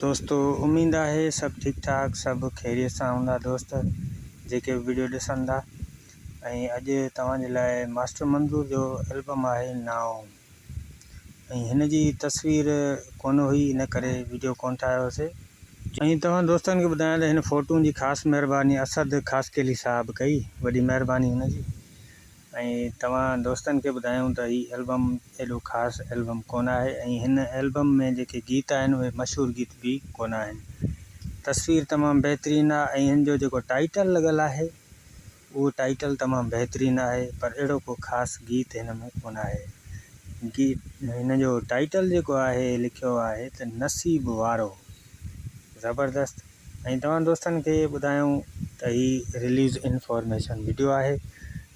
दोस्तों उम्मीद है सब ठीक ठाक सब खैरियत से हूंदा दोस्त जेके वीडियो ॾिसंदा। अॼु तव्हांजे लाइ मास्टर मंज़ूर जो एल्बम है नाव हिन जी तस्वीर कोन हुई इन करे वीडियो कोन ठाहियोसीं। तव्हां दोस्तनि खे ॿुधायां त हिन फ़ोटुनि जी ख़ासि महिरबानी असद ख़ासकेली साहब कई, वॾी महिरबानी हुन जी। तव्हां दोस्तनि खे ॿुधायूं त हीउ एल्बम एॾो ख़ासि एल्बम कोन आहे हिन एल्बम में जेके गीत आहिनि उहे मशहूरु गीत भी कोन आहिनि। तस्वीर तमामु बहितरीनु आहे हिन जो जेको टाइटल लॻल आहे उहो टाइटल तमामु बहितरीनु आहे, पर अहिड़ो को ख़ासि गीत हिन में कोन आहे। हिन जो टाइटल जेको आहे लिखियो आहे त नसीब वारो, ज़बरदस्त। तव्हां दोस्तनि खे ॿुधायूं त हीउ रिलीज़ इंफॉर्मेशन वीडियो आहे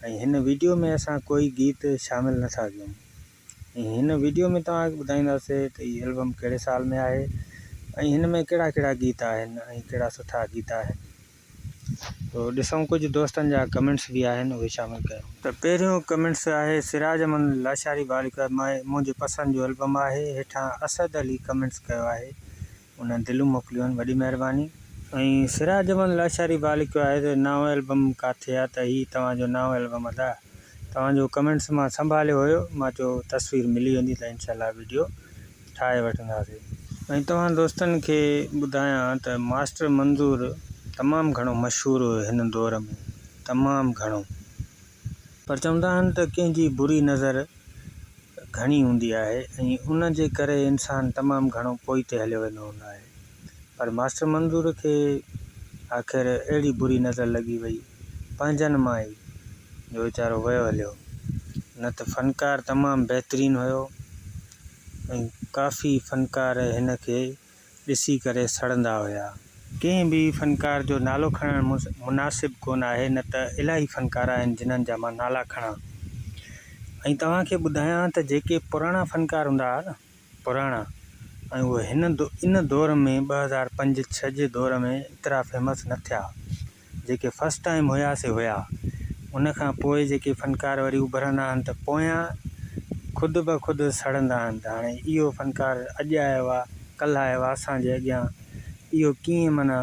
हिन वीडियो में असां कोई गीत शामिल नथा कयूं। हिन वीडियो में तव्हांखे ॿुधाईंदासीं त हीउ एल्बम कहिड़े साल में आहे हिन में कहिड़ा कहिड़ा गीत आहिनि कहिड़ा सुठा गीत आहिनि। तो ॾिसूं कुछ दोस्तनि जा कमेंट्स भी आहिनि उहे शामिल कयूं। त पहिरियों कमेंट्स आहे सिराज अमन लाशारी बालिका मुंहिंजे पसंदि जो एल्बम आहे। हेठां असद अली कमेंट्स कयो आहे, उन दिलूं मोकिलियूं आहिनि, वॾी महिरबानी। सिराज अमन लाशारी बालिक आहे त नओं एल्बम किथे आहे, त हीउ तव्हांजो नओं एल्बम अदा। तव्हांजो कमेंट्स मां संभालियो हुयो, मां चयो तस्वीर मिली वेंदी त इंशाल्लाह वीडियो ठाहे वठंदासीं। तव्हां दोस्तनि खे ॿुधायां त मास्टर मंज़ूर तमामु घणो मशहूरु हुयो हिन दौर में, तमामु घणो। पर चवंदा आहिनि त कंहिंजी बुरी नज़र घणी हूंदी आहे उन जे करे इंसानु तमामु घणो पोइते हलियो वेंदो हूंदो आहे। पर मास्टर मंज़ूर खे आख़िर अहिड़ी बुरी नज़र लॻी वई पंहिंजनि मां ई जो वीचारो वियो हलियो। न त फ़नकार तमामु बहितरीनु हुयो काफ़ी फ़नकार हिन खे ॾिसी करे सड़ंदा हुया। कंहिं बि फ़नकार जो नालो खणणु मुनासिबु कोन आहे, न त इलाही फ़नकार आहिनि जिन्हनि जा मां नाला खणां। तव्हांखे ॿुधायां त जेके पुराणा फ़नकार हूंदा हुआ न, पुराणा उहे इन दौर में 2005-06 जे दौर में एतिरा फेमस न थिया। जेके फस्ट टाइम हुयासीं हुया, उन खां पोइ जेके फ़नकार वरी उभरंदा आहिनि त पोयां ख़ुदि ब ख़ुदि सड़ंदा आहिनि। त हाणे इहो फ़नकार अॼु आयो आहे, कल्ह आयो आहे असांजे अॻियां, इहो कीअं माना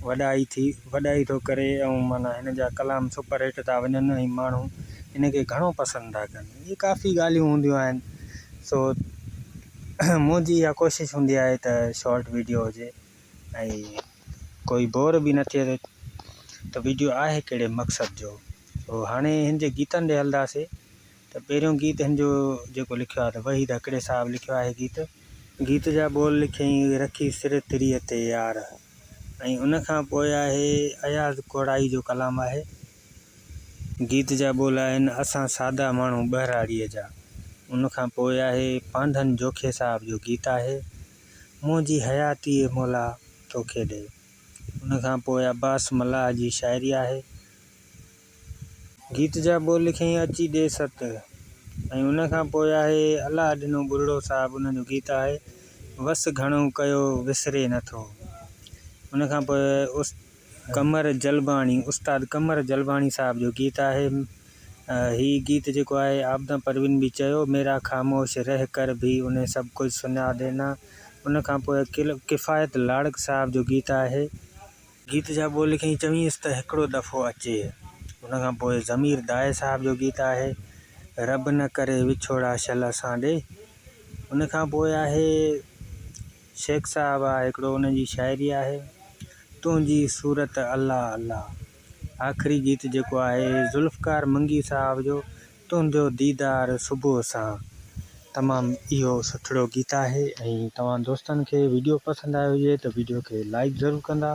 वॾाई थो करे माना हिन जा कलाम सुपर हिट था वञनि माण्हू हिन खे घणो पसंदि था कनि। इहे काफ़ी ॻाल्हियूं हूंदियूं आहिनि। सो मुंहिंजी इहा कोशिशि हूंदी आहे त शॉर्ट वीडियो हुजे कोई बोर भी न थिए त वीडियो आहे कहिड़े मक़सद जो। तो हाणे हिन जे गीतनि ॾे हलंदासीं। त पहिरियों गीत हिन जो जेको लिखियो आहे त वहीद हकड़े साहब लिखियो आहे गीत जा बोल लिखियईं रखी सिर तिरीअ ते यार। उन खां पोइ आहे अयाज़ कोड़ाई जो कलाम आहे। गीत जा बोल आहिनि असां सादा माण्हू ॿहराड़ीअ जा। उन खां पोइ आहे पांधन जोखे साहब जो गीत आहे मुंहिंजी हयाती मौला तोखे ॾे। उन खां पोइ अब्बास मल्लाह जी शाइरी आहे। गीत जा बोल लिखियईं अची ॾे सत। उन खां पोइ आहे अलाह ॾिनो बुढ़ड़ो साहब, उन जो गीत आहे वस घणो कयो विसरे नथो। उन खां पोइ कमर जलबाणी उस्ताद कमर जलबाणी साहब जो गीत आहे। ही गीत जेको आहे आबदा परवीन भी चयो मेरा खामोश रह कर भी उन्हें सब कुछ सुना देना। उन खां पोइ किफ़ायत लाड़क साहब जो गीत आहे। गीत जा बोल लिखियईं चवींसि त हिकिड़ो दफ़ो अचे। उन खां पोइ ज़मीर दाए साहब जो गीत आहे रब न करे विछोड़ा शल सां ॾे। उन खां पोइ आहे शेख साहब आहे हिकिड़ो, उन जी शाइरी आहे तुंहिंजी सूरत अल्लाह अल्लाह। आख़िरी गीत जेको आहे ज़ुल्फ़कार मंगी साहब जो तुंहिंजो दीदार सुबुह सां। तमामु इहो सुठो गीत आहे। तव्हां दोस्तनि खे वीडियो पसंदि आयो हुजे त वीडियो खे लाइक ज़रूरु कंदा।